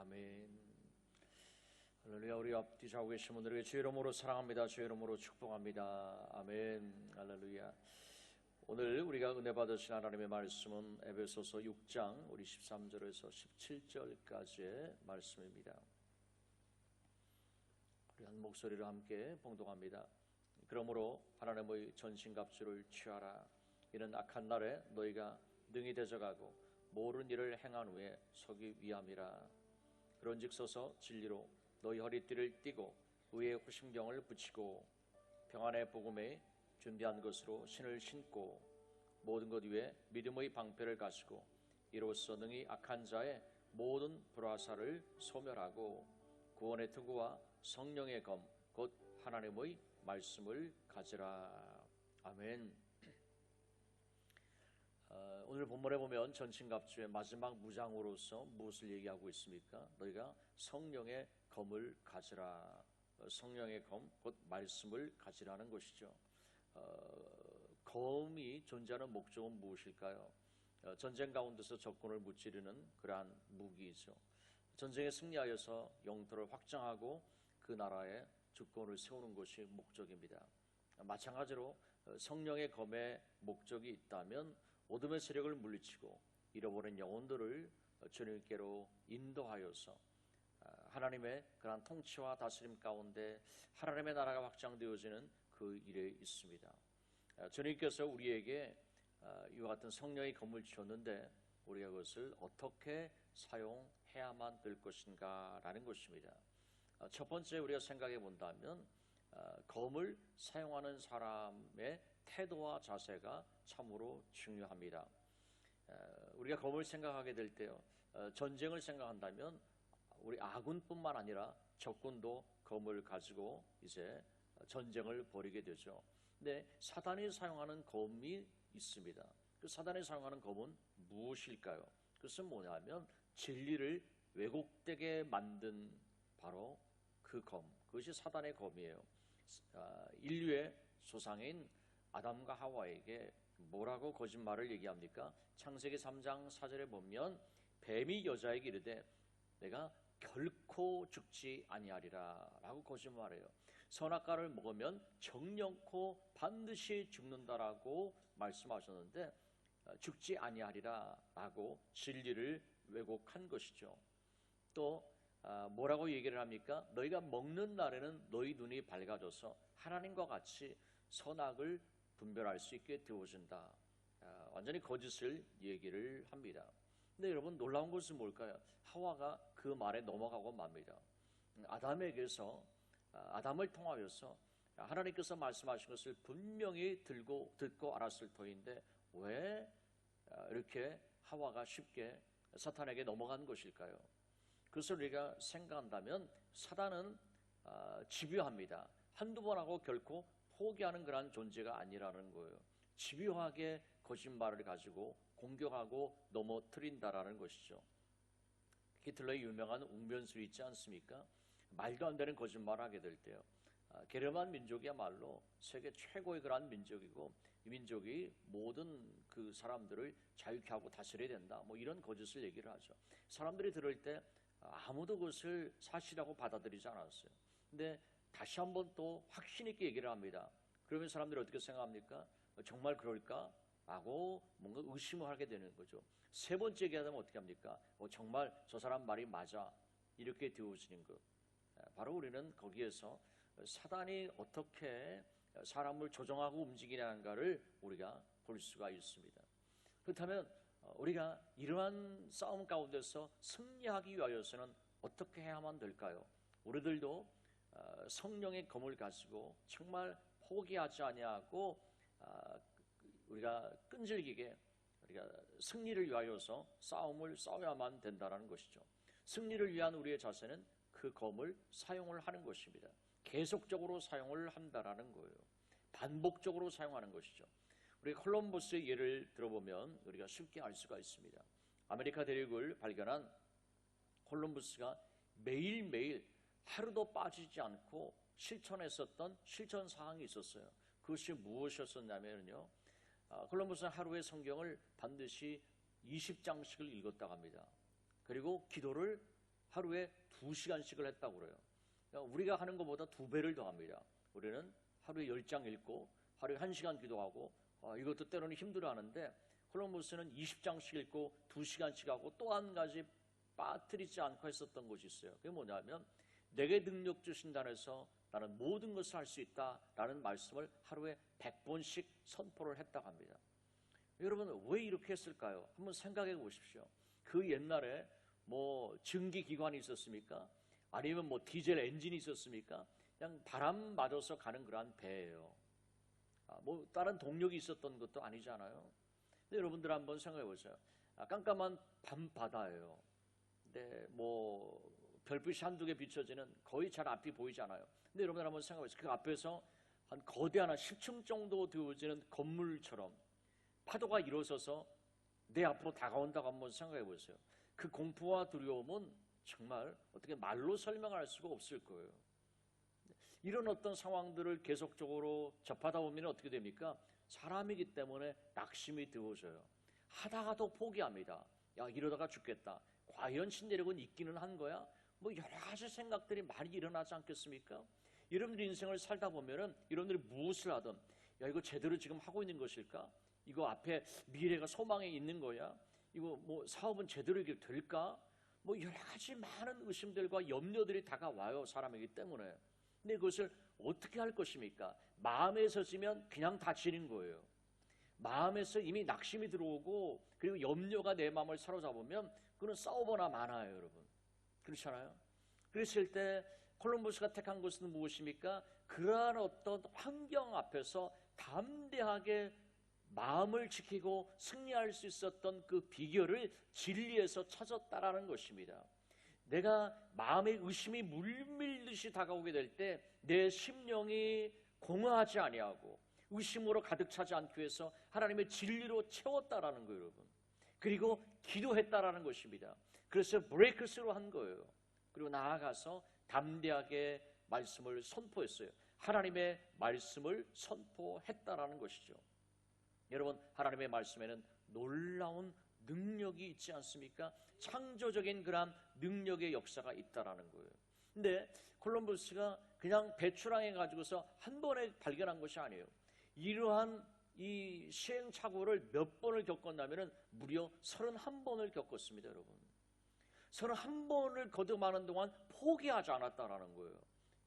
아멘. 할렐루야. 우리 앞뒤 자고 계신 분들에게 주의 이름으로 사랑합니다. 주의 이름으로 축복합니다. 아멘. 할렐루야. 오늘 우리가 은혜 받으신 하나님의 말씀은 에베소서 6장 우리 13절에서 17절까지의 말씀입니다. 우리 한 목소리로 함께 봉독합니다. 그러므로 하나님의 전신갑주를 취하라. 이는 악한 날에 너희가 능히 대적하고 모르는 일을 행한 후에 서기 위함이라. 그런즉 서서 진리로 너희 허리띠를 띠고 의의 호심경을 붙이고 평안의 복음에 준비한 것으로 신을 신고 모든 것 위에 믿음의 방패를 가지고 이로써 능히 악한 자의 모든 불화살을 소멸하고 구원의 투구와 성령의 검 곧 하나님의 말씀을 가지라. 아멘. 오늘 본문에 보면 전신갑주의 마지막 무장으로서 무엇을 얘기하고 있습니까? 너희가 성령의 검을 가지라. 성령의 검 곧 말씀을 가지라는 것이죠. 검이 존재하는 목적은 무엇일까요? 전쟁 가운데서 적군을 무찌르는 그러한 무기이죠. 전쟁에 승리하여서 영토를 확장하고 그 나라에 주권을 세우는 것이 목적입니다. 마찬가지로 성령의 검의 목적이 있다면 어둠의 세력을 물리치고 잃어버린 영혼들을 주님께로 인도하여서 하나님의 그러한 통치와 다스림 가운데 하나님의 나라가 확장되어지는 그 일에 있습니다. 주님께서 우리에게 이와 같은 성령의 검을 주셨는데 우리가 그것을 어떻게 사용해야만 될 것인가 라는 것입니다. 첫 번째 우리가 생각해 본다면 검을 사용하는 사람의 태도와 자세가 참으로 중요합니다. 우리가 검을 생각하게 될 때요, 전쟁을 생각한다면 우리 아군뿐만 아니라 적군도 검을 가지고 이제 전쟁을 벌이게 되죠. 근데 사단이 사용하는 검이 있습니다. 그 사단이 사용하는 검은 무엇일까요? 그것은 뭐냐면 진리를 왜곡되게 만든 바로 그 검, 그것이 사단의 검이에요. 인류의 조상인 아담과 하와에게 뭐라고 거짓말을 얘기합니까? 창세기 3장 4절에 보면 뱀이 여자에게 이르되 내가 결코 죽지 아니하리라 라고 거짓말해요. 선악과를 먹으면 정령코 반드시 죽는다라고 말씀하셨는데 죽지 아니하리라 라고 진리를 왜곡한 것이죠. 또 뭐라고 얘기를 합니까? 너희가 먹는 날에는 너희 눈이 밝아져서 하나님과 같이 선악을 분별할 수 있게 되어진다. 완전히 거짓을 얘기를 합니다. 근데 여러분 놀라운 것은 뭘까요? 하와가 그 말에 넘어가고 맙니다. 아담에게서 아담을 통하여서 하나님께서 말씀하신 것을 분명히 듣고 알았을 터인데 왜 이렇게 하와가 쉽게 사탄에게 넘어간 것일까요? 그것을 우리가 생각한다면 사단은 집요합니다. 한두 번 하고 결코 포기하는 그런 존재가 아니라는 거예요. 집요하게 거짓말을 가지고 공격하고 넘어뜨린다라는 것이죠. 히틀러의 유명한 웅변술이 있지 않습니까? 말도 안 되는 거짓말을 하게 될 때요, 게르만 민족이야말로 세계 최고의 그러한 민족이고 이 민족이 모든 그 사람들을 자유케 하고 다스려야 된다, 뭐 이런 거짓을 얘기를 하죠. 사람들이 들을 때 아무도 그것을 사실이라고 받아들이지 않았어요. 근데 다시 한번 또 확신 있게 얘기를 합니다. 그러면 사람들이 어떻게 생각합니까? 정말 그럴까? 라고 뭔가 의심을 하게 되는 거죠. 세 번째 얘기하면 어떻게 합니까? 정말 저 사람 말이 맞아, 이렇게 되어지는 것. 바로 우리는 거기에서 사단이 어떻게 사람을 조종하고 움직이냐는가를 우리가 볼 수가 있습니다. 그렇다면 우리가 이러한 싸움 가운데서 승리하기 위하여서는 어떻게 해야만 될까요? 우리들도 성령의 검을 가지고 정말 포기하지 아니하고 우리가 끈질기게 우리가 승리를 위하여서 싸움을 싸워야만 된다는 것이죠. 승리를 위한 우리의 자세는 그 검을 사용을 하는 것입니다. 계속적으로 사용을 한다라는 거예요. 반복적으로 사용하는 것이죠. 우리 콜럼버스의 예를 들어보면 우리가 쉽게 알 수가 있습니다. 아메리카 대륙을 발견한 콜럼버스가 매일매일 하루도 빠지지 않고 실천했었던 실천 사항이 있었어요. 그것이 무엇이었었냐면요, 콜럼버스는 하루에 성경을 반드시 20장씩을 읽었다고 합니다. 그리고 기도를 하루에 2시간씩을 했다고 그래요. 그러니까 우리가 하는 것보다 2배를 더 합니다. 우리는 하루에 10장 읽고 하루에 1시간 기도하고 이것도 때로는 힘들어하는데, 콜럼버스는 20장씩 읽고 2시간씩 하고 또 한 가지 빠뜨리지 않고 했었던 것이 있어요. 그게 뭐냐면 내게 능력 주신다 해서 나는 모든 것을 할 수 있다라는 말씀을 하루에 100번씩 선포를 했다고 합니다. 여러분, 왜 이렇게 했을까요? 한번 생각해 보십시오. 그 옛날에 뭐 증기기관이 있었습니까? 아니면 뭐 디젤 엔진이 있었습니까? 그냥 바람 맞아서 가는 그러한 배예요. 뭐 다른 동력이 있었던 것도 아니잖아요. 근데 여러분들 한번 생각해 보세요. 깜깜한 밤바다예요. 근데 뭐 별빛이 한두 개 비춰지는 거의 잘 앞이 보이지 않아요. 근데 여러분들 한번 생각해 보세요. 그 앞에서 한 거대한 10층 정도 되어지는 건물처럼 파도가 일어서서 내 앞으로 다가온다고 한번 생각해 보세요. 그 공포와 두려움은 정말 어떻게 말로 설명할 수가 없을 거예요. 이런 어떤 상황들을 계속적으로 접하다 보면 어떻게 됩니까? 사람이기 때문에 낙심이 들어져요. 하다가도 포기합니다. 야, 이러다가 죽겠다. 과연 신대력은 있기는 한 거야? 뭐 여러 가지 생각들이 많이 일어나지 않겠습니까? 여러분들 인생을 살다 보면은 여러분들이 무엇을 하든, 야, 이거 제대로 지금 하고 있는 것일까? 이거 앞에 미래가 소망이 있는 거야? 이거 뭐 사업은 제대로 이게 될까? 뭐 여러 가지 많은 의심들과 염려들이 다가와요, 사람이기 때문에. 근데 그것을 어떻게 할 것입니까? 마음에서 지면 그냥 다치는 거예요. 마음에서 이미 낙심이 들어오고 그리고 염려가 내 마음을 사로잡으면 그건 싸우거나 마나요, 여러분. 그렇잖아요. 그랬을 때 콜럼버스가 택한 것은 무엇입니까? 그러한 어떤 환경 앞에서 담대하게 마음을 지키고 승리할 수 있었던 그 비결을 진리에서 찾았다라는 것입니다. 내가 마음의 의심이 물밀듯이 다가오게 될 때 내 심령이 공허하지 아니하고 의심으로 가득 차지 않기 위해서 하나님의 진리로 채웠다라는 거예요, 여러분. 그리고 기도했다라는 것입니다. 그래서 브레이크스루 한 거예요. 그리고 나아가서 담대하게 말씀을 선포했어요. 하나님의 말씀을 선포했다라는 것이죠. 여러분, 하나님의 말씀에는 놀라운 능력이 있지 않습니까? 창조적인 그런 능력의 역사가 있다라는 거예요. 근데 콜럼버스가 그냥 배출항해 가지고서 한 번에 발견한 것이 아니에요. 이러한 이 시행착오를 몇 번을 겪었냐면은 무려 31번을 겪었습니다, 여러분. 31번을 거듭하는 동안 포기하지 않았다라는 거예요.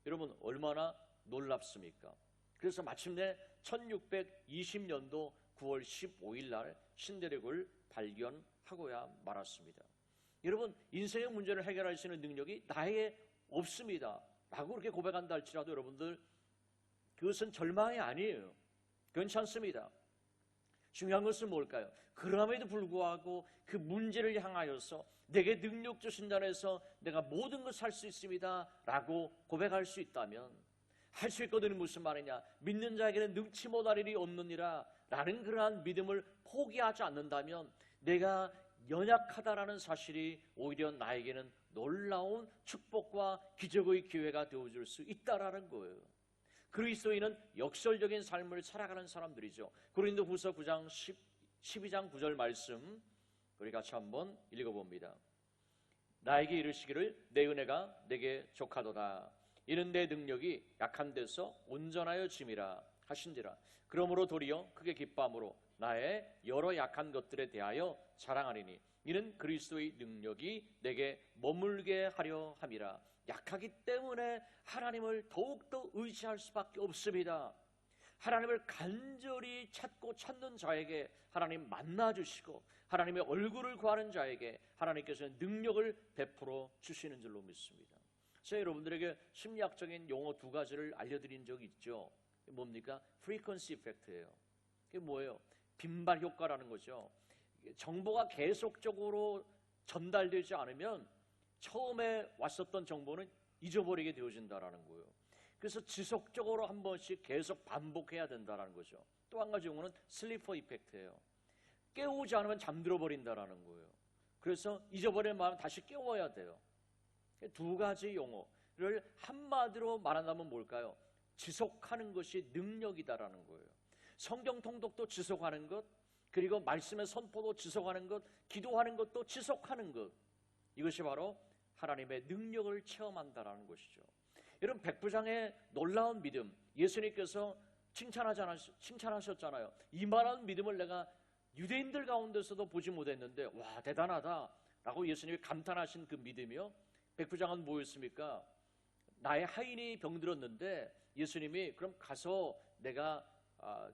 여러분, 얼마나 놀랍습니까? 그래서 마침내 1620년도 9월 15일 날 신대륙을 발견하고야 말았습니다. 여러분, 인생의 문제를 해결할 수 있는 능력이 나에게 없습니다 라고 그렇게 고백한다 할지라도 여러분들, 그것은 절망이 아니에요. 괜찮습니다. 중요한 것은 뭘까요? 그럼에도 불구하고 그 문제를 향하여서 내게 능력 주신다 해서 내가 모든 것을 할 수 있습니다 라고 고백할 수 있다면, 할 수 있거든요. 무슨 말이냐? 믿는 자에게는 능치 못할 일이 없느니라 라는 그러한 믿음을 포기하지 않는다면 내가 연약하다라는 사실이 오히려 나에게는 놀라운 축복과 기적의 기회가 되어줄 수 있다라는 거예요. 그리스도인은 역설적인 삶을 살아가는 사람들이죠. 고린도후서 9장 12장 9절 말씀 우리 같이 한번 읽어봅니다. 나에게 이르시기를 내 은혜가 내게 족하도다. 이는 내 능력이 약한 데서 온전하여 짐이라 하신지라. 그러므로 도리어 크게 기뻐함으로 나의 여러 약한 것들에 대하여 자랑하리니 이는 그리스도의 능력이 내게 머물게 하려 함이라. 약하기 때문에 하나님을 더욱더 의지할 수밖에 없습니다. 하나님을 간절히 찾고 찾는 자에게 하나님 만나주시고 하나님의 얼굴을 구하는 자에게 하나님께서는 능력을 베풀어 주시는 줄로 믿습니다. 제가 여러분들에게 심리학적인 용어 2가지를 알려드린 적이 있죠. 뭡니까? 프리퀀시 이펙트예요. 그게 뭐예요? 빈발 효과라는 거죠. 정보가 계속적으로 전달되지 않으면 처음에 왔었던 정보는 잊어버리게 되어진다라는 거예요. 그래서 지속적으로 한 번씩 계속 반복해야 된다라는 거죠. 또 한 가지 용어는 슬리퍼 이펙트예요. 깨우지 않으면 잠들어 버린다라는 거예요. 그래서 잊어버린 마음 다시 깨워야 돼요. 2가지 용어를 한마디로 말한다면 뭘까요? 지속하는 것이 능력이다라는 거예요. 성경 통독도 지속하는 것, 그리고 말씀의 선포도 지속하는 것, 기도하는 것도 지속하는 것, 이것이 바로 하나님의 능력을 체험한다라는 것이죠. 여러분, 백부장의 놀라운 믿음, 예수님께서 칭찬하셨잖아요. 이만한 믿음을 내가 유대인들 가운데서도 보지 못했는데 와, 대단하다라고 예수님이 감탄하신 그 믿음이요. 백부장은 뭐였습니까? 나의 하인이 병들었는데 예수님이 그럼 가서 내가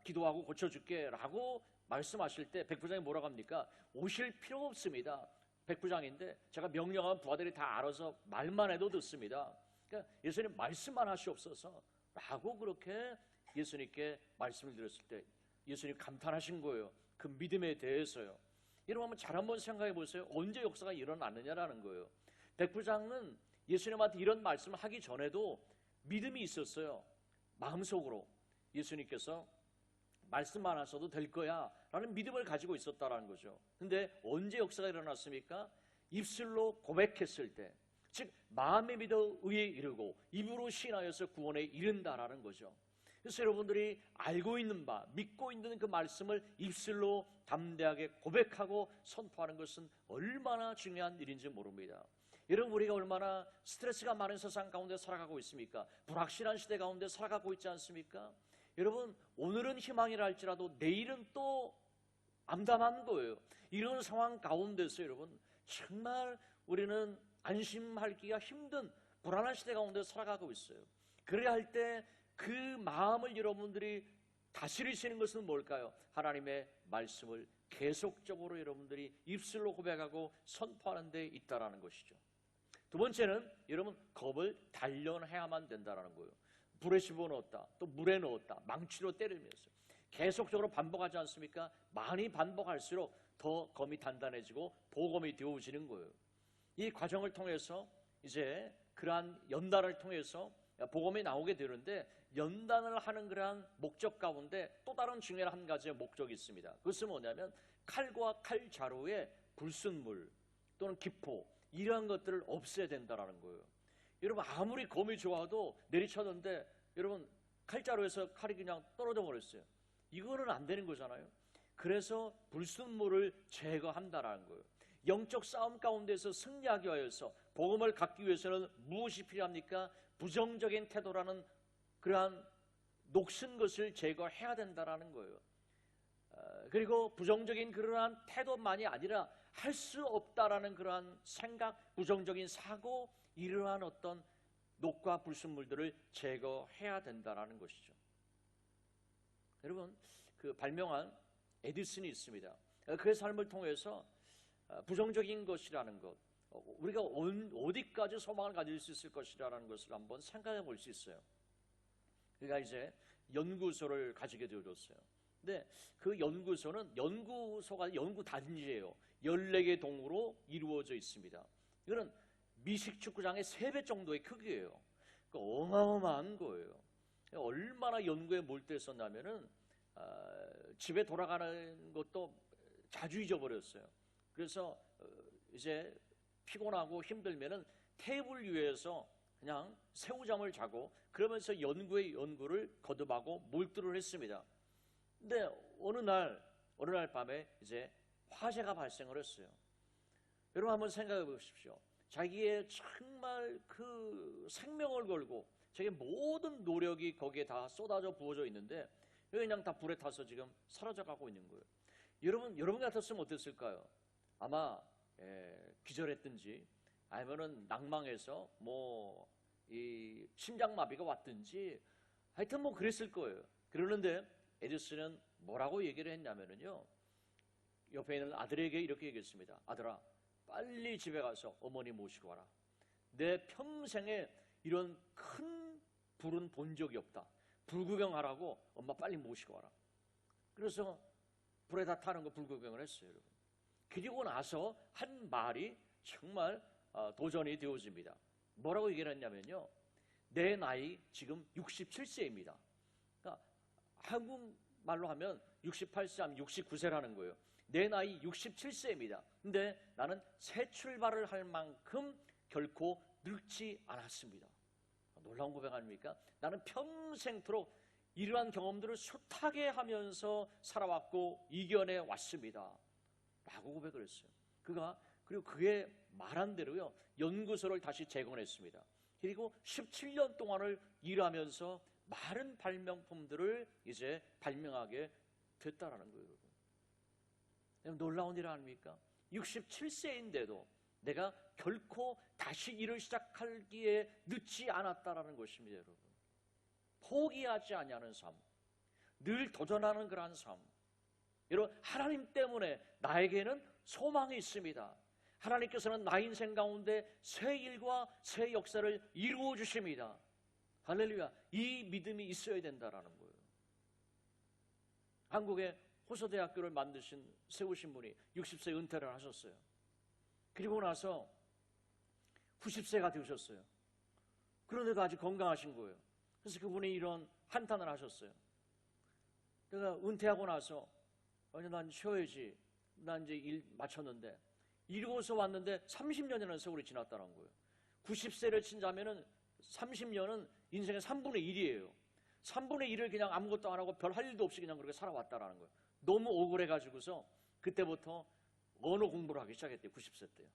기도하고 고쳐줄게 라고 말씀하실 때 백부장이 뭐라고 합니까? 오실 필요 없습니다. 백부장인데 제가 명령하면 부하들이 다 알아서 말만 해도 듣습니다. 그러니까 예수님 말씀만 하시옵소서 라고 그렇게 예수님께 말씀을 드렸을 때 예수님 감탄하신 거예요. 그 믿음에 대해서요. 여러분 잘 한번 생각해 보세요. 언제 역사가 일어났느냐라는 거예요. 백부장은 예수님한테 이런 말씀을 하기 전에도 믿음이 있었어요. 마음속으로 예수님께서 말씀만 하셔도 될 거야 라는 믿음을 가지고 있었다라는 거죠. 근데 언제 역사가 일어났습니까? 입술로 고백했을 때, 즉 마음에 믿어 의에 이르고 입으로 신하여서 구원에 이른다라는 거죠. 그래서 여러분들이 알고 있는 바, 믿고 있는 그 말씀을 입술로 담대하게 고백하고 선포하는 것은 얼마나 중요한 일인지 모릅니다. 여러분, 우리가 얼마나 스트레스가 많은 세상 가운데 살아가고 있습니까? 불확실한 시대 가운데 살아가고 있지 않습니까? 여러분, 오늘은 희망이라 할지라도 내일은 또 암담한 거예요. 이런 상황 가운데서 여러분 정말 우리는 안심하기가 힘든 불안한 시대 가운데 살아가고 있어요. 그래야 할 때 그 마음을 여러분들이 다스리시는 것은 뭘까요? 하나님의 말씀을 계속적으로 여러분들이 입술로 고백하고 선포하는 데 있다라는 것이죠. 두 번째는 여러분 겁을 단련해야만 된다라는 거예요. 불에 집어넣었다, 또 물에 넣었다, 망치로 때리면서 계속적으로 반복하지 않습니까? 많이 반복할수록 더 검이 단단해지고 보검이 되어지는 거예요. 이 과정을 통해서 이제 그러한 연단을 통해서 보검이 나오게 되는데, 연단을 하는 그러한 목적 가운데 또 다른 중요한 한 가지의 목적이 있습니다. 그것은 뭐냐면 칼과 칼자루에 불순물 또는 기포 이러한 것들을 없애야 된다는 거예요. 여러분, 아무리 검이 좋아도 내리쳤는데 여러분 칼자루에서 칼이 그냥 떨어져 버렸어요. 이거는 안 되는 거잖아요. 그래서 불순물을 제거한다라는 거예요. 영적 싸움 가운데서 승리하기 위해서 복음을 갖기 위해서는 무엇이 필요합니까? 부정적인 태도라는 그러한 녹슨 것을 제거해야 된다라는 거예요. 그리고 부정적인 그러한 태도만이 아니라 할 수 없다라는 그러한 생각, 부정적인 사고, 이러한 어떤 녹과 불순물들을 제거해야 된다라는 것이죠. 여러분, 그 발명한 에디슨이 있습니다. 그의 삶을 통해서 부정적인 것이라는 것, 우리가 어디까지 소망을 가질 수 있을 것이라는 것을 한번 생각해 볼 수 있어요. 그가 이제 연구소를 가지게 되어졌어요. 근데 그 연구소는 연구소가 연구단지예요. 14개 동으로 이루어져 있습니다. 이거는 미식축구장의 3배 정도의 크기예요. 그러니까 어마어마한 거예요. 얼마나 연구에 몰두했었냐면은 집에 돌아가는 것도 자주 잊어버렸어요. 그래서 이제 피곤하고 힘들면은 테이블 위에서 그냥 새우잠을 자고 그러면서 연구를 거듭하고 몰두를 했습니다. 근데 어느 날 밤에 이제 화재가 발생을 했어요. 여러분 한번 생각해 보십시오. 자기의 정말 그 생명을 걸고 자기의 모든 노력이 거기에 다 쏟아져 부어져 있는데 그냥 다 불에 타서 지금 사라져 가고 있는 거예요. 여러분 같았으면 어땠을까요? 아마 기절했든지 아니면은 낭망해서 이 심장마비가 왔든지 하여튼 그랬을 거예요. 그러는데 에디슨은 뭐라고 얘기를 했냐면은요, 옆에 있는 아들에게 이렇게 얘기했습니다. 아들아, 빨리 집에 가서 어머니 모시고 와라. 내 평생에 이런 큰 불은 본 적이 없다. 불구경하라고 엄마 빨리 모시고 와라. 그래서 불에다 타는 거 불구경을 했어요, 여러분. 그리고 나서 한 말이 정말 도전이 되어집니다. 뭐라고 얘기를 했냐면요, 내 나이 지금 67세입니다. 그러니까 한국말로 하면 68세 하면 69세라는 거예요. 내 나이 67세입니다. 근데 나는 새 출발을 할 만큼 결코 늙지 않았습니다. 놀라운 고백 아닙니까? 나는 평생토록 이러한 경험들을 숱하게 하면서 살아왔고 이겨내 왔습니다. 라고 고백을 했어요. 그리고 그의 말한 대로요 연구소를 다시 재건했습니다. 그리고 17년 동안을 일하면서 많은 발명품들을 이제 발명하게 됐다라는 거예요. 여러분. 놀라운 일 아닙니까? 67세인데도 내가 결코 다시 일을 시작하기에 늦지 않았다라는 것입니다. 여러분. 포기하지 아니하는 삶, 늘 도전하는 그러한 삶. 여러분, 하나님 때문에 나에게는 소망이 있습니다. 하나님께서는 나 인생 가운데 새 일과 새 역사를 이루어 주십니다. 할렐루야. 이 믿음이 있어야 된다라는 거예요. 한국에 호서대학교를 세우신 분이 60세 은퇴를 하셨어요. 그리고 나서 90세가 되셨어요. 그런데도 아직 건강하신 거예요. 그래서 그분이 이런 한탄을 하셨어요. 내가 은퇴하고 나서 난 쉬어야지. 난 이제 일 마쳤는데 이루어서 왔는데 30년이라는 세월이 지났다는 거예요. 90세를 친자면은 30년은 인생의 3분의 1이에요. 3분의 1을 그냥 아무것도 안 하고 별 할 일도 없이 그냥 그렇게 살아왔다라는 거예요. 너무 억울해가지고서 그때부터 언어 공부를 하기 시작했대요. 90세 때요.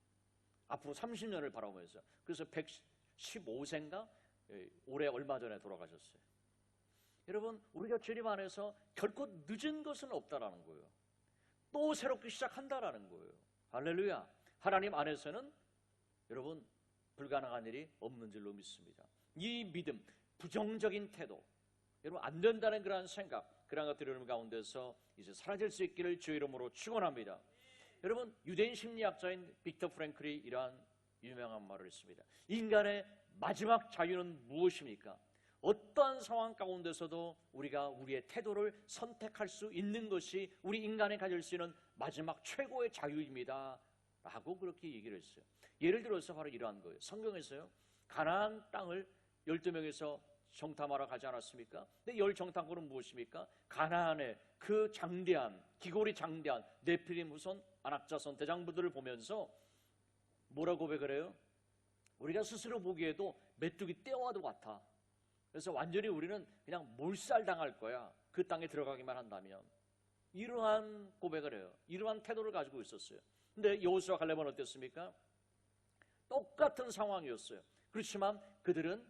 앞으로 30년을 바라보면서. 그래서 115세인가? 올해 얼마 전에 돌아가셨어요. 여러분, 우리가 주님 안에서 결코 늦은 것은 없다라는 거예요. 또 새롭게 시작한다라는 거예요. 할렐루야. 하나님 안에서는 여러분 불가능한 일이 없는 줄로 믿습니다. 이 믿음, 부정적인 태도, 여러분 안 된다는 그러한 생각, 그런 것들이 여러분 가운데서 이제 사라질 수 있기를 주의 이름으로 축원합니다. 여러분, 유대인 심리학자인 빅터 프랭클이 이러한 유명한 말을 했습니다. 인간의 마지막 자유는 무엇입니까? 어떠한 상황 가운데서도 우리가 우리의 태도를 선택할 수 있는 것이 우리 인간이 가질 수 있는 마지막 최고의 자유입니다 라고 그렇게 얘기를 했어요. 예를 들어서 바로 이러한 거예요. 성경에서요 가나안 땅을 12명에서 정탐하러 가지 않았습니까? 근데 열 정탐꾼은 무엇입니까? 가나안의 그 장대한, 기골이 장대한 네피림 후손, 안악자손 대장부들을 보면서 뭐라고 고백을 해요? 우리가 스스로 보기에도 메뚜기 떼와도 같아. 그래서 완전히 우리는 그냥 몰살당할 거야. 그 땅에 들어가기만 한다면. 이러한 고백을 해요. 이러한 태도를 가지고 있었어요. 근데 여호수아 갈렙은 어땠습니까? 똑같은 상황이었어요. 그렇지만 그들은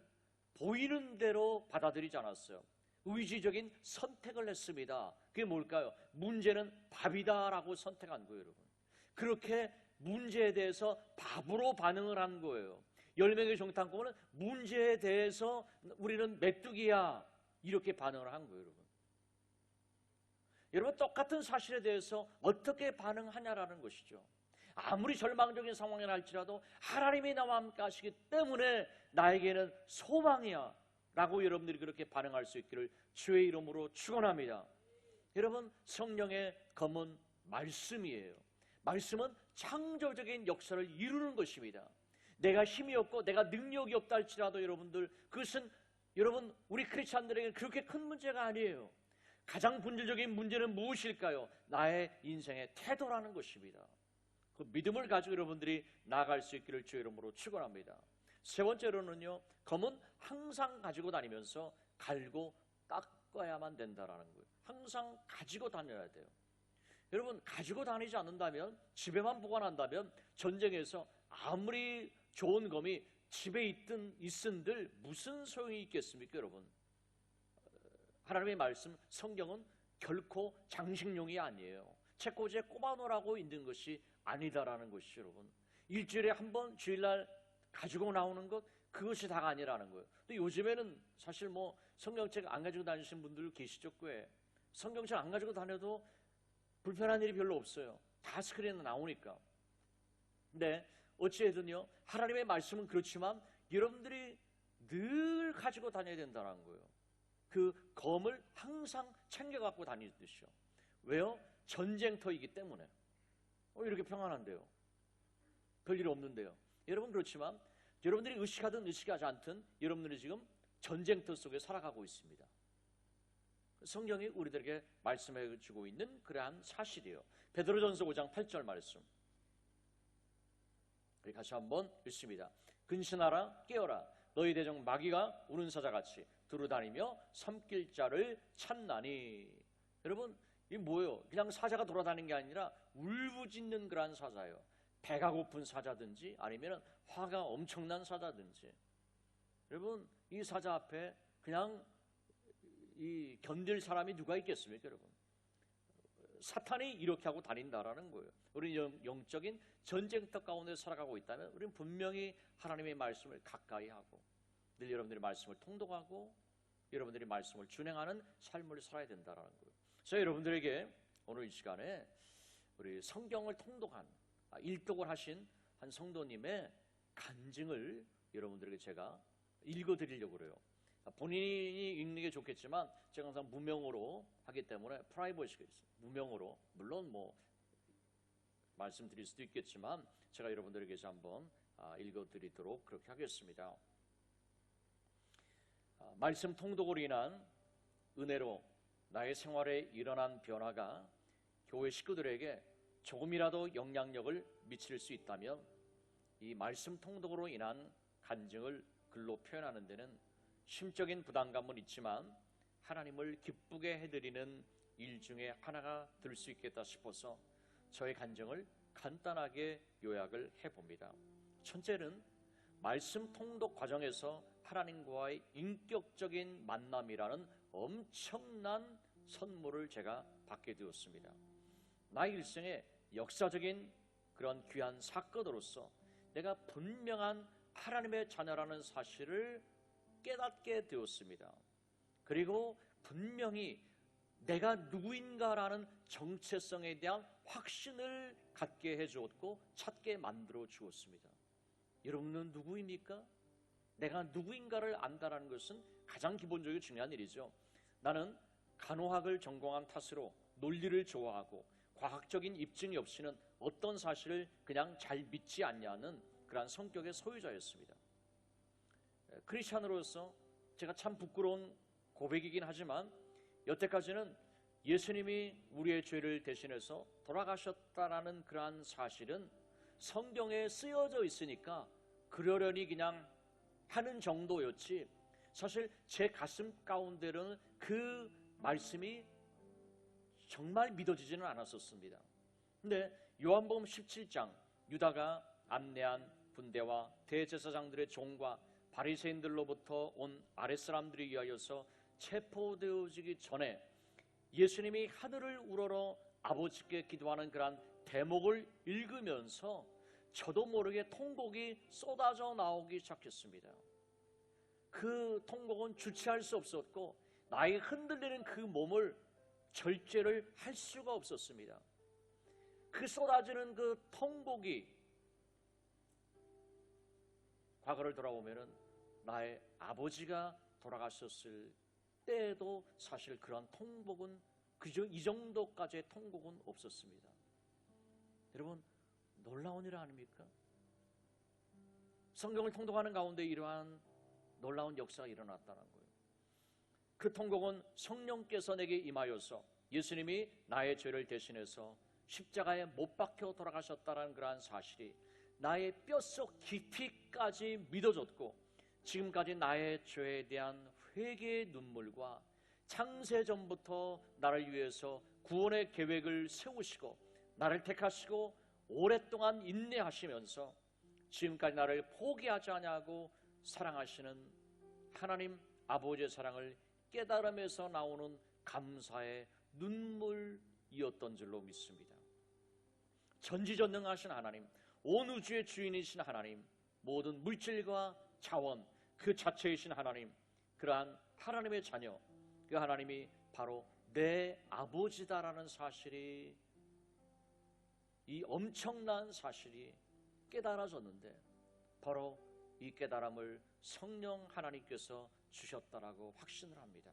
보이는 대로 받아들이지 않았어요. 의지적인 선택을 했습니다. 그게 뭘까요? 문제는 밥이다라고 선택한 거예요, 여러분. 그렇게 문제에 대해서 밥으로 반응을 한 거예요. 10명의 정탐꾼은 문제에 대해서 우리는 메뚜기야 이렇게 반응을 한 거예요. 여러분, 여러분 똑같은 사실에 대해서 어떻게 반응하냐라는 것이죠. 아무리 절망적인 상황이 날지라도 하나님이 나와 함께 하시기 때문에 나에게는 소망이야 라고 여러분들이 그렇게 반응할 수 있기를 주의 이름으로 축원합니다. 여러분, 성령의 검은 말씀이에요. 말씀은 창조적인 역사를 이루는 것입니다. 내가 힘이 없고 내가 능력이 없다 할지라도 여러분들, 그것은 여러분 우리 크리스찬들에게 그렇게 큰 문제가 아니에요. 가장 본질적인 문제는 무엇일까요? 나의 인생의 태도라는 것입니다. 그 믿음을 가지고 여러분들이 나아갈 수 있기를 주의 이름으로 축원합니다. 세 번째로는요, 검은 항상 가지고 다니면서 갈고 닦아야만 된다라는 거예요. 항상 가지고 다녀야 돼요. 여러분, 가지고 다니지 않는다면, 집에만 보관한다면 전쟁에서 아무리 좋은 검이 집에 있은들 무슨 소용이 있겠습니까, 여러분? 하나님의 말씀, 성경은 결코 장식용이 아니에요. 책꽂이에 꼽아놓으라고 있는 것이 아니다라는 것이죠, 여러분. 일주일에 한 번 주일날 가지고 나오는 것, 그것이 다가 아니라는 거예요. 근데 요즘에는 사실 뭐 성경책 안 가지고 다니시는 분들 계시죠, 꽤. 성경책 안 가지고 다녀도 불편한 일이 별로 없어요. 다 스크린에 나오니까. 근데 어찌해든요, 하나님의 말씀은 그렇지만 여러분들이 늘 가지고 다녀야 된다는 거예요. 그 검을 항상 챙겨 갖고 다니듯이요. 왜요? 전쟁터이기 때문에. 이렇게 평안한데요. 별일 없는데요. 여러분, 그렇지만 여러분들이 의식하든 의식하지 않든 여러분들이 지금 전쟁터 속에 살아가고 있습니다. 성경이 우리들에게 말씀해 주고 있는 그러한 사실이에요. 베드로전서 5장 8절 말씀. 우리 다시 한번 읽습니다. 근신하라, 깨어라. 너희 대적 마귀가 우는 사자같이 두루다니며 섬길 자를 찾나니. 여러분, 이게 뭐예요? 그냥 사자가 돌아다니는 게 아니라 울부짖는 그러한 사자예요. 배가 고픈 사자든지 아니면 화가 엄청난 사자든지, 여러분 이 사자 앞에 그냥 이 견딜 사람이 누가 있겠습니까? 여러분, 사탄이 이렇게 하고 다닌다라는 거예요. 우리는 영적인 전쟁터 가운데 살아가고 있다면 우리는 분명히 하나님의 말씀을 가까이 하고 늘 여러분들의 말씀을 통독하고 여러분들이 말씀을 준행하는 삶을 살아야 된다라는 거예요. 그래서 여러분들에게 오늘 이 시간에 우리 성경을 통독한 일독을 하신 한 성도님의 간증을 여러분들에게 제가 읽어드리려고 그래요. 본인이 읽는 게 좋겠지만 제가 항상 무명으로 하기 때문에 프라이버시가 있어요. 무명으로, 물론 뭐 말씀드릴 수도 있겠지만 제가 여러분들에게 한번 읽어드리도록 그렇게 하겠습니다. 말씀 통독으로 인한 은혜로 나의 생활에 일어난 변화가 교회 식구들에게 조금이라도 영향력을 미칠 수 있다면 이 말씀 통독으로 인한 간증을 글로 표현하는 데는 심적인 부담감은 있지만 하나님을 기쁘게 해드리는 일 중에 하나가 될 수 있겠다 싶어서 저의 간증을 간단하게 요약을 해봅니다. 첫째는 말씀 통독 과정에서 하나님과의 인격적인 만남이라는 엄청난 선물을 제가 받게 되었습니다. 나의 일생에 역사적인 그런 귀한 사건으로서 내가 분명한 하나님의 자녀라는 사실을 깨닫게 되었습니다. 그리고 분명히 내가 누구인가라는 정체성에 대한 확신을 갖게 해주었고 찾게 만들어 주었습니다. 여러분은 누구입니까? 내가 누구인가를 안다라는 것은 가장 기본적이고 중요한 일이죠. 나는 간호학을 전공한 탓으로 논리를 좋아하고 과학적인 입증이 없이는 어떤 사실을 그냥 잘 믿지 않냐는 그러한 성격의 소유자였습니다. 크리스찬으로서 제가 참 부끄러운 고백이긴 하지만 여태까지는 예수님이 우리의 죄를 대신해서 돌아가셨다라는 그러한 사실은 성경에 쓰여져 있으니까 그러려니 그냥 하는 정도였지, 사실 제 가슴 가운데로는 그 말씀이 정말 믿어지지는 않았었습니다. 근데 요한복음 17장 유다가 안내한 군대와 대제사장들의 종과 바리새인들로부터 온 아랫사람들에 의하여서 체포되어지기 전에 예수님이 하늘을 우러러 아버지께 기도하는 그러한 대목을 읽으면서 저도 모르게 통곡이 쏟아져 나오기 시작했습니다. 그 통곡은 주체할 수 없었고 나의 흔들리는 그 몸을 절제를 할 수가 없었습니다. 그 쏟아지는 그 통곡이 과거를 돌아보면은 나의 아버지가 돌아가셨을 때에도 사실 그런 통곡은 이 정도까지의 통곡은 없었습니다. 여러분, 놀라운 일 아닙니까? 성경을 통독하는 가운데 이러한 놀라운 역사가 일어났다는 거예요. 그 통곡은 성령께서 내게 임하여서 예수님이 나의 죄를 대신해서 십자가에 못 박혀 돌아가셨다는 그러한 사실이 나의 뼛속 깊이까지 믿어졌고 지금까지 나의 죄에 대한 회개의 눈물과 창세전부터 나를 위해서 구원의 계획을 세우시고 나를 택하시고 오랫동안 인내하시면서 지금까지 나를 포기하지 않냐고 사랑하시는 하나님 아버지의 사랑을 깨달음에서 나오는 감사의 눈물이었던 줄로 믿습니다. 전지전능하신 하나님, 온 우주의 주인이신 하나님, 모든 물질과 자원 그 자체이신 하나님, 그러한 하나님의 자녀, 그 하나님이 바로 내 아버지다라는 사실이, 이 엄청난 사실이 깨달아졌는데 바로 이 깨달음을 성령 하나님께서 주셨다라고 확신을 합니다.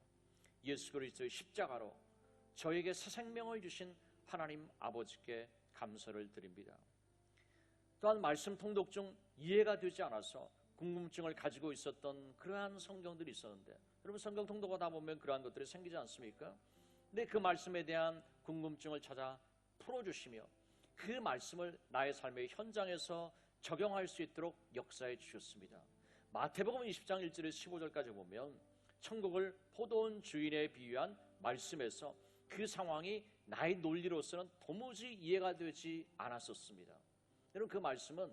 예수 그리스도의 십자가로 저에게 새 생명을 주신 하나님 아버지께 감사를 드립니다. 또한 말씀 통독 중 이해가 되지 않아서 궁금증을 가지고 있었던 그러한 성경들이 있었는데, 여러분 성경 통독하다 보면 그러한 것들이 생기지 않습니까? 근데 그 말씀에 대한 궁금증을 찾아 풀어주시며 그 말씀을 나의 삶의 현장에서 적용할 수 있도록 역사해 주셨습니다. 마태복음 20장 1절에서 15절까지 보면 천국을 포도원 주인에 비유한 말씀에서 그 상황이 나의 논리로서는 도무지 이해가 되지 않았었습니다. 여러분, 그 말씀은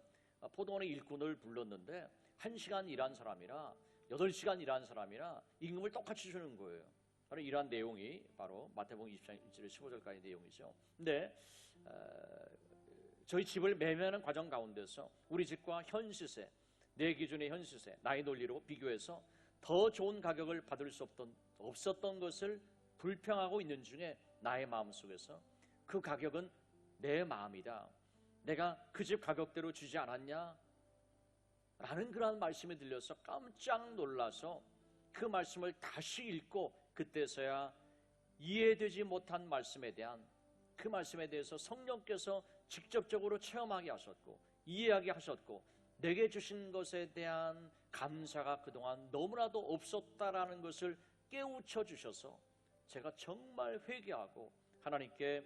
포도원의 일꾼을 불렀는데 1시간 일한 사람이나 8시간 일한 사람이나 임금을 똑같이 주는 거예요. 바로 이러한 내용이 바로 마태복음 20장 1절 15절까지 내용이죠. 근데 저희 집을 매매하는 과정 가운데서 우리 집과 현 시세, 내 기준의 현 시세, 나의 논리로 비교해서 더 좋은 가격을 받을 수 없었던 것을 불평하고 있는 중에 나의 마음속에서 그 가격은 내 마음이다, 내가 그 집 가격대로 주지 않았냐? 라는 그러한 말씀이 들려서 깜짝 놀라서 그 말씀을 다시 읽고 그때서야 이해되지 못한 말씀에 대한 그 말씀에 대해서 성령께서 직접적으로 체험하게 하셨고 이해하게 하셨고 내게 주신 것에 대한 감사가 그동안 너무나도 없었다라는 것을 깨우쳐 주셔서 제가 정말 회개하고 하나님께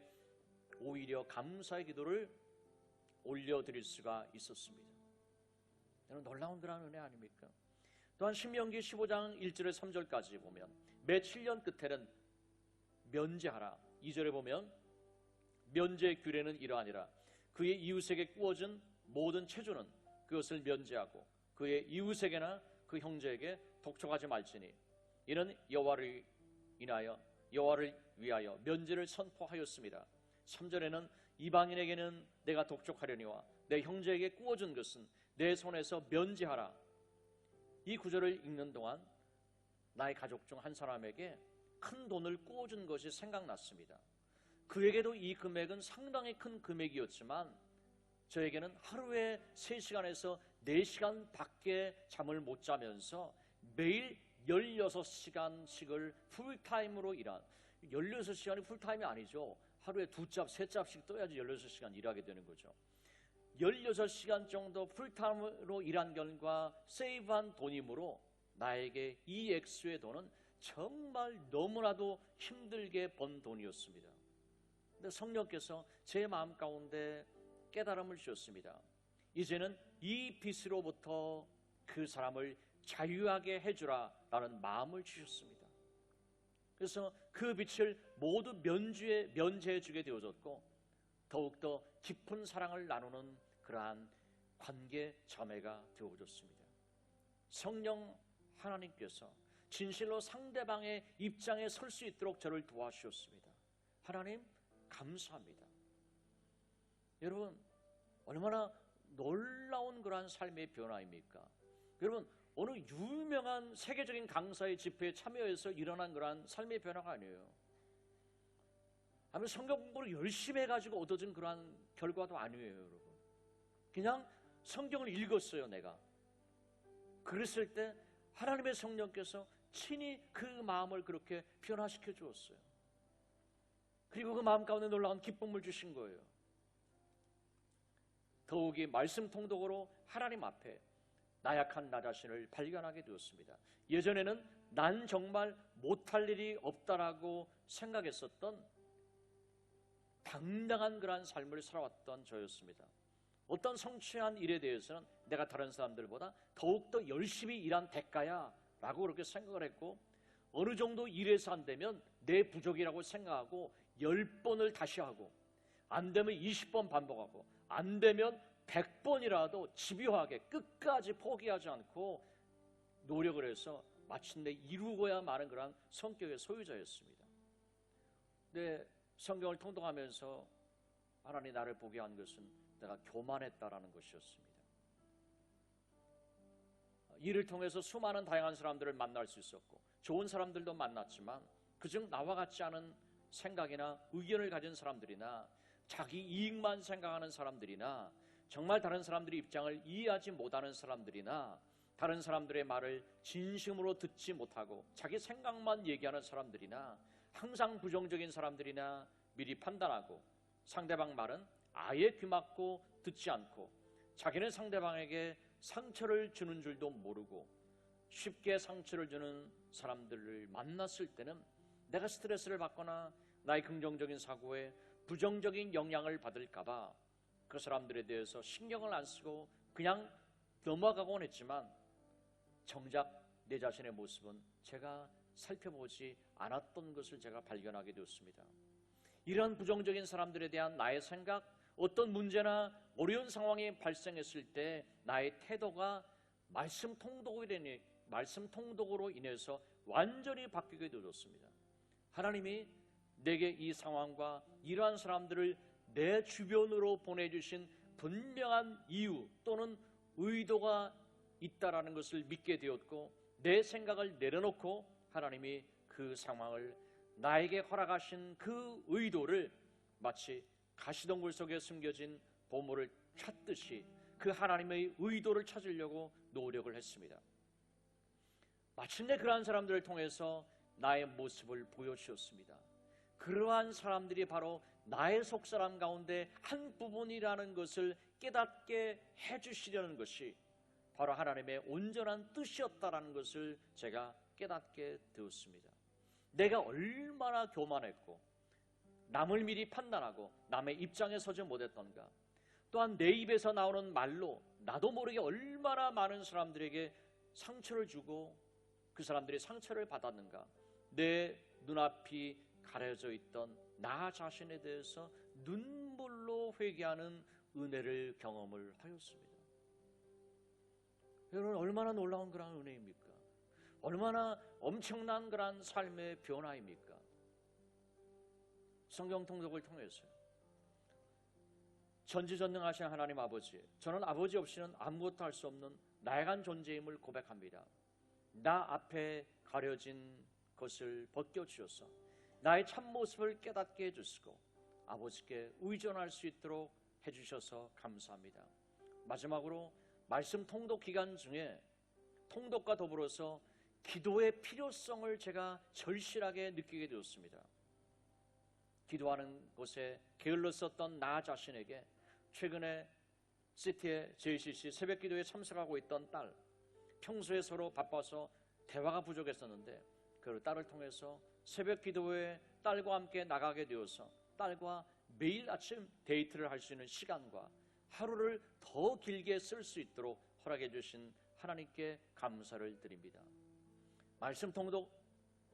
오히려 감사의 기도를 올려드릴 수가 있었습니다. 여러분, 놀라운 그런 은혜 아닙니까? 또한 신명기 15장 1절에서 3절까지 보면 매 7년 끝에는 면제하라. 2절에 보면 면제의 규례는 이러하니라. 그의 이웃에게 꾸어진 모든 체조는 그것을 면제하고 그의 이웃에게나 그 형제에게 독촉하지 말지니 이는 여호와를 위하여 면제를 선포하였습니다. 3절에는 이방인에게는 내가 독촉하려니와 내 형제에게 꾸어준 것은 내 손에서 면제하라. 이 구절을 읽는 동안 나의 가족 중 한 사람에게 큰 돈을 꾸어준 것이 생각났습니다. 그에게도 이 금액은 상당히 큰 금액이었지만 저에게는 하루에 3시간에서 4시간 밖에 잠을 못 자면서 매일 16시간씩을 풀타임으로 일한, 16시간이 풀타임이 아니죠. 하루에 2짭, 3짭씩 떠야지 16시간 일하게 되는 거죠. 16시간 정도 풀타임으로 일한 결과 세이브한 돈이므로 나에게 이 액수의 돈은 정말 너무나도 힘들게 번 돈이었습니다. 근데 성령께서 제 마음 가운데 깨달음을 주셨습니다. 이제는 이 빚으로부터 그 사람을 자유하게 해주라 라는 마음을 주셨습니다. 그래서 그 빚을 모두 면제해 주게 되어졌고 더욱더 깊은 사랑을 나누는 그러한 관계 자매가 되어졌습니다. 성령 하나님께서 진실로 상대방의 입장에 설 수 있도록 저를 도와주셨습니다. 하나님 감사합니다. 여러분, 얼마나 놀라운 그러한 삶의 변화입니까? 여러분, 어느 유명한 세계적인 강사의 집회에 참여해서 일어난 그러한 삶의 변화가 아니에요. 아니면 성경 공부를 열심히 해가지고 얻어진 그러한 결과도 아니에요, 여러분. 그냥 성경을 읽었어요, 내가. 그랬을 때 하나님의 성령께서 친히 그 마음을 그렇게 변화시켜 주었어요. 그리고 그 마음 가운데 놀라운 기쁨을 주신 거예요. 더욱이 말씀 통독으로 하나님 앞에 나약한 나 자신을 발견하게 되었습니다. 예전에는 난 정말 못할 일이 없다라고 생각했었던 당당한 그러한 삶을 살아왔던 저였습니다. 어떤 성취한 일에 대해서는 내가 다른 사람들보다 더욱더 열심히 일한 대가야 라고 그렇게 생각을 했고, 어느 정도 일해서 안 되면 내 부족이라고 생각하고 10번을 다시 하고, 안 되면 20번 반복하고, 안 되면 100번이라도 집요하게 끝까지 포기하지 않고 노력을 해서 마침내 이루고야 마는 그런 성격의 소유자였습니다. 근데 성경을 통독하면서 하나님 나를 보게 한 것은 내가 교만했다라는 것이었습니다. 일을 통해서 수많은 다양한 사람들을 만날 수 있었고 좋은 사람들도 만났지만 그중 나와 같지 않은 생각이나 의견을 가진 사람들이나 자기 이익만 생각하는 사람들이나 정말 다른 사람들의 입장을 이해하지 못하는 사람들이나 다른 사람들의 말을 진심으로 듣지 못하고 자기 생각만 얘기하는 사람들이나 항상 부정적인 사람들이나 미리 판단하고 상대방 말은 아예 귀막고 듣지 않고 자기는 상대방에게 상처를 주는 줄도 모르고 쉽게 상처를 주는 사람들을 만났을 때는 내가 스트레스를 받거나 나의 긍정적인 사고에 부정적인 영향을 받을까봐 그 사람들에 대해서 신경을 안 쓰고 그냥 넘어가곤 했지만 정작 내 자신의 모습은 제가 살펴보지 않았던 것을 제가 발견하게 되었습니다. 이런 부정적인 사람들에 대한 나의 생각, 어떤 문제나 어려운 상황이 발생했을 때 나의 태도가 말씀 통독으로 인해서 완전히 바뀌게 되었습니다. 하나님이 내게 이 상황과 이러한 사람들을 내 주변으로 보내주신 분명한 이유 또는 의도가 있다라는 것을 믿게 되었고, 내 생각을 내려놓고 하나님이 그 상황을 나에게 허락하신 그 의도를 마치 가시덤불 속에 숨겨진 보물을 찾듯이 그 하나님의 의도를 찾으려고 노력을 했습니다. 마침내 그러한 사람들을 통해서 나의 모습을 보여주셨습니다. 그러한 사람들이 바로 나의 속사람 가운데 한 부분이라는 것을 깨닫게 해주시려는 것이 바로 하나님의 온전한 뜻이었다라는 것을 제가 깨닫게 되었습니다. 내가 얼마나 교만했고 남을 미리 판단하고 남의 입장에 서지 못했던가, 또한 내 입에서 나오는 말로 나도 모르게 얼마나 많은 사람들에게 상처를 주고 그 사람들이 상처를 받았는가, 내 눈앞이 가려져 있던 나 자신에 대해서 눈물로 회개하는 은혜를 경험을 하였습니다. 여러분, 얼마나 놀라운 그런 은혜입니까? 얼마나 엄청난 그런 삶의 변화입니까? 성경 통독을 통해서 전지전능하신 하나님 아버지, 저는 아버지 없이는 아무것도 할 수 없는 나약한 존재임을 고백합니다. 나 앞에 가려진 것을 벗겨주셔서 나의 참모습을 깨닫게 해주시고 아버지께 의존할 수 있도록 해주셔서 감사합니다. 마지막으로 말씀 통독 기간 중에 통독과 더불어서 기도의 필요성을 제가 절실하게 느끼게 되었습니다. 기도하는 곳에 게을렀었던 나 자신에게 최근에 시티의 JCC 새벽기도에 참석하고 있던 딸, 평소에 서로 바빠서 대화가 부족했었는데 그 딸을 통해서 새벽기도에 딸과 함께 나가게 되어서 딸과 매일 아침 데이트를 할 수 있는 시간과 하루를 더 길게 쓸 수 있도록 허락해 주신 하나님께 감사를 드립니다. 말씀 통독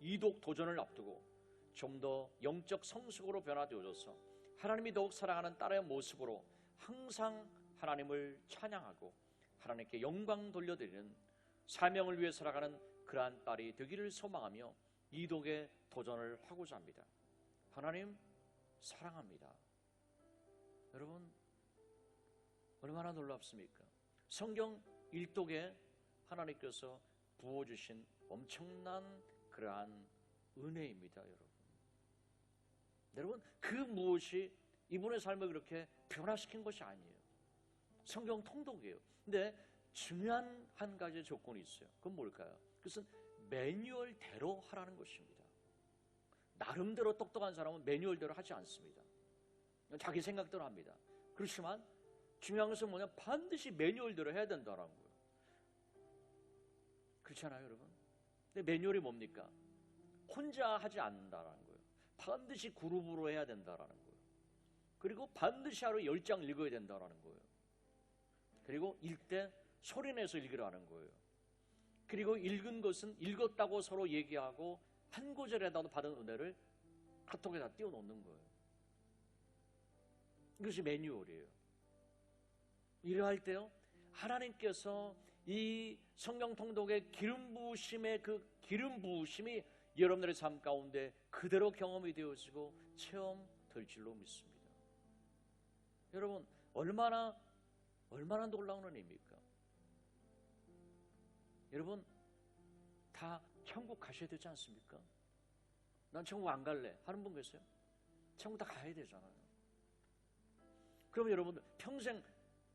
2독 도전을 앞두고 좀 더 영적 성숙으로 변화되어져서 하나님이 더욱 사랑하는 딸의 모습으로 항상 하나님을 찬양하고 하나님께 영광 돌려드리는 사명을 위해 살아가는 그러한 딸이 되기를 소망하며 이독에 도전을 하고자 합니다. 하나님 사랑합니다. 여러분, 얼마나 놀랍습니까? 성경 1독에 하나님께서 부어주신 엄청난 그러한 은혜입니다. 여러분, 그 무엇이 이분의 삶을 그렇게 변화시킨 것이 아니에요. 성경 통독이에요. 근데 중요한 한 가지 조건이 있어요. 그건 뭘까요? 그것은 매뉴얼대로 하라는 것입니다. 나름대로 똑똑한 사람은 매뉴얼대로 하지 않습니다. 자기 생각대로 합니다. 그렇지만 중요한 것은 뭐냐? 반드시 매뉴얼대로 해야 된다는 거예요. 그렇잖아요, 여러분? 근데 매뉴얼이 뭡니까? 혼자 하지 않는다는 거예요. 반드시 그룹으로 해야 된다는 거예요. 그리고 반드시 하루 10장 읽어야 된다는 거예요. 그리고 읽되 소리내서 읽으라는 거예요. 그리고 읽은 것은 읽었다고 서로 얘기하고 한 구절에라도 받은 은혜를 카톡에다 띄워놓는 거예요. 이것이 매뉴얼이에요. 이러할 때요, 하나님께서 이 성경 통독의 기름 부으심의 그 기름 부으심이 여러분들의 삶 가운데 그대로 경험이 되어지고 체험될 줄로 믿습니다. 여러분, 얼마나 놀라운 은혜입니까? 여러분, 다 천국 가셔야 되지 않습니까? 난 천국 안 갈래 하는 분 계세요? 천국 다 가야 되잖아요. 그럼 여러분 평생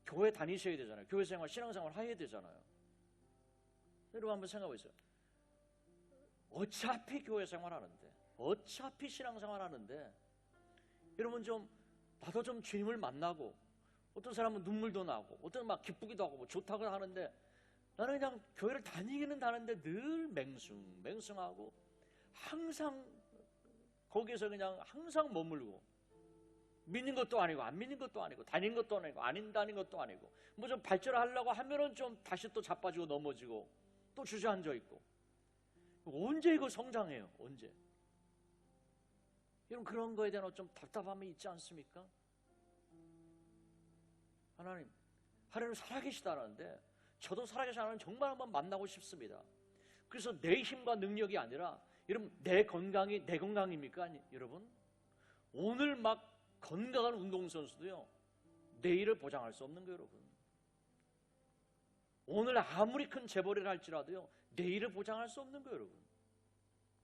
교회 다니셔야 되잖아요. 교회 생활, 신앙생활 해야 되잖아요. 여러분 한번 생각해 보세요. 어차피 교회 생활하는데, 어차피 신앙생활 하는데, 여러분 나도 좀 주님을 만나고, 어떤 사람은 눈물도 나고, 어떤 막 기쁘기도 하고, 뭐 좋다고 하는데, 나는 그냥 교회를 다니기는 다는데 늘 맹숭하고, 항상 거기에서 그냥 항상 머물고, 믿는 것도 아니고, 안 믿는 것도 아니고, 다닌 것도 아니고, 안 다닌 것도 아니고, 뭐 좀 발전하려고 하면은 좀 다시 또 자빠지고 넘어지고, 또 주저앉아 있고. 언제 이거 성장해요? 언제? 여러분, 그런 거에 대한 좀 답답함이 있지 않습니까? 하나님 살아계시다는데 저도 살아계신 하나님 정말 한번 만나고 싶습니다. 그래서 내 힘과 능력이 아니라 여러분 내 건강이 내 건강입니까? 아니, 여러분 오늘 막 건강한 운동선수도요 내일을 보장할 수 없는 거예요. 여러분 오늘 아무리 큰 재벌이라 할지라도요 내일을 보장할 수 없는 거예요. 여러분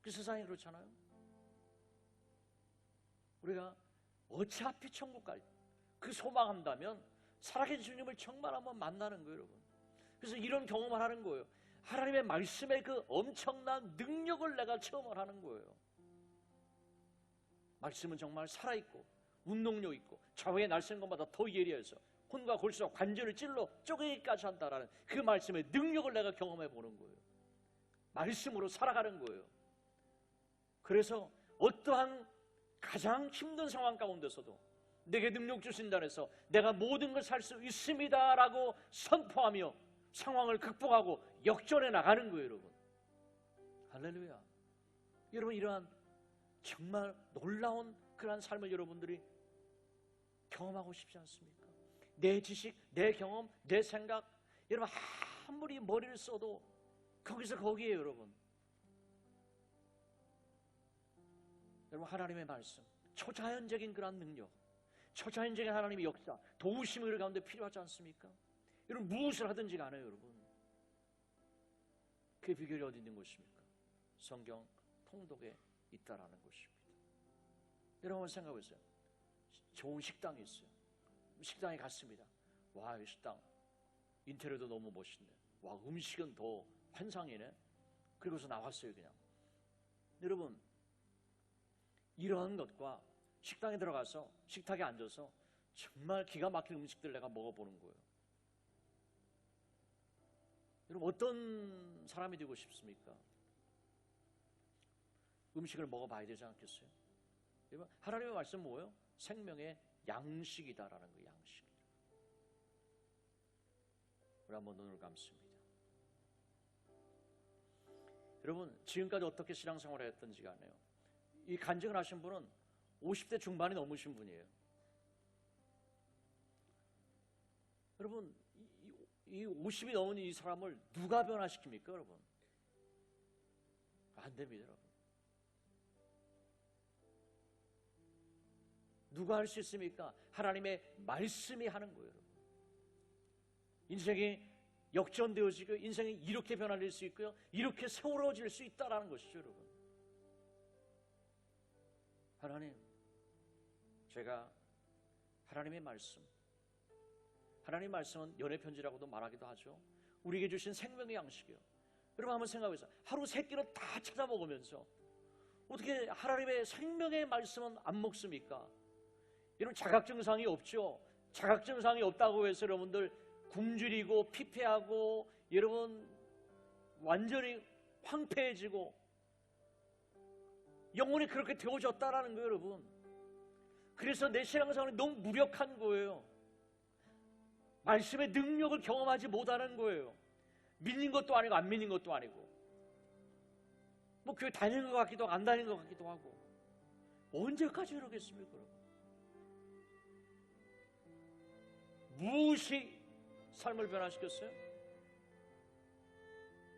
그 세상이 그렇잖아요. 우리가 어차피 천국 갈 그 소망한다면 살아계신 주님을 정말 한번 만나는 거예요. 여러분 그래서 이런 경험을 하는 거예요. 하나님의 말씀의 그 엄청난 능력을 내가 체험을 하는 거예요. 말씀은 정말 살아있고 운동력 있고 좌우에 날쌘 것마다 더 예리해서 혼과 골수와 관절을 찔러 쪼개기까지 한다라는 그 말씀의 능력을 내가 경험해 보는 거예요. 말씀으로 살아가는 거예요. 그래서 어떠한 가장 힘든 상황 가운데서도 내게 능력 주신다 해서 내가 모든 걸 살 수 있습니다라고 선포하며 상황을 극복하고 역전해 나가는 거예요. 여러분 할렐루야. 여러분 이러한 정말 놀라운 그러한 삶을 여러분들이 경험하고 싶지 않습니까? 내 지식, 내 경험, 내 생각 여러분 아무리 머리를 써도 거기서 거기에요. 여러분 하나님의 말씀 초자연적인 그러한 능력 초자연적인 하나님의 역사 도우심이 우리 가운데 필요하지 않습니까? 여러분 무엇을 하든지 간에 여러분 그 비결이 어디 있는 것입니까? 성경 통독에 있다라는 것입니다. 여러분 생각해 보세요. 좋은 식당이 있어요. 식당에 갔습니다. 와, 이 식당 인테리어도 너무 멋있네. 와, 음식은 더 환상이네. 그리고서 나왔어요. 그냥 여러분 이러한 것과 식당에 들어가서 식탁에 앉아서 정말 기가 막힌 음식들 내가 먹어보는 거예요. 여러분 어떤 사람이 되고 싶습니까? 음식을 먹어봐야 되지 않겠어요? 여러분 하나님의 말씀 뭐예요? 생명의 양식이다라는 거예요. 양식. 우리 한번 눈을 감습니다. 여러분 지금까지 어떻게 신앙생활을 했던지 간에요 이 간증을 하신 분은 50대 중반이 넘으신 분이에요. 여러분 이 50이 넘은 이 사람을 누가 변화시킵니까? 여러분 안 됩니다. 여러분 누가 할 수 있습니까? 하나님의 말씀이 하는 거예요. 여러분. 인생이 역전되어지고 인생이 이렇게 변화될 수 있고요 이렇게 세워질 수 있다는 것이죠. 여러분 하나님 제가 하나님의 말씀은 연애편지라고도 말하기도 하죠. 우리에게 주신 생명의 양식이요. 여러분 한번 생각해보세요. 하루 3끼를 다 찾아 먹으면서 어떻게 하나님의 생명의 말씀은 안 먹습니까? 여러분 자각증상이 없죠. 자각증상이 없다고 해서 여러분들 굶주리고 피폐하고 여러분 완전히 황폐해지고 영혼이 그렇게 되어졌다라는 거예요. 여러분 그래서 내 신앙생활이 너무 무력한 거예요. 말씀의 능력을 경험하지 못하는 거예요. 믿는 것도 아니고 안 믿는 것도 아니고 뭐 교회 다니는 것 같기도 하고 안 다니는 것 같기도 하고 언제까지 이러겠습니까? 무엇이 삶을 변화시켰어요?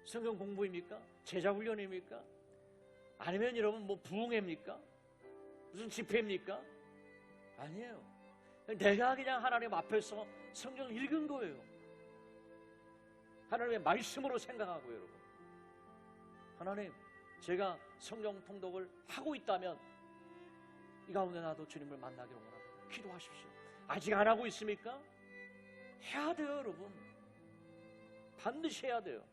성경 공부입니까? 제자 훈련입니까? 아니면 여러분 뭐 부흥회입니까? 무슨 집회입니까? 아니에요. 내가 그냥 하나님 앞에서 성경을 읽은 거예요. 하나님의 말씀으로 생각하고 여러분 하나님 제가 성경 통독을 하고 있다면 이 가운데 나도 주님을 만나기를 원합니다. 기도하십시오. 아직 안 하고 있습니까? 해야 돼요. 여러분 반드시 해야 돼요.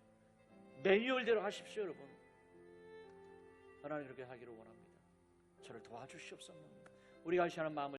매뉴얼대로 하십시오. 여러분 하나님 그렇게 하기를 원합니다. 저를 도와주시옵소서. 우리가 시하는 마음을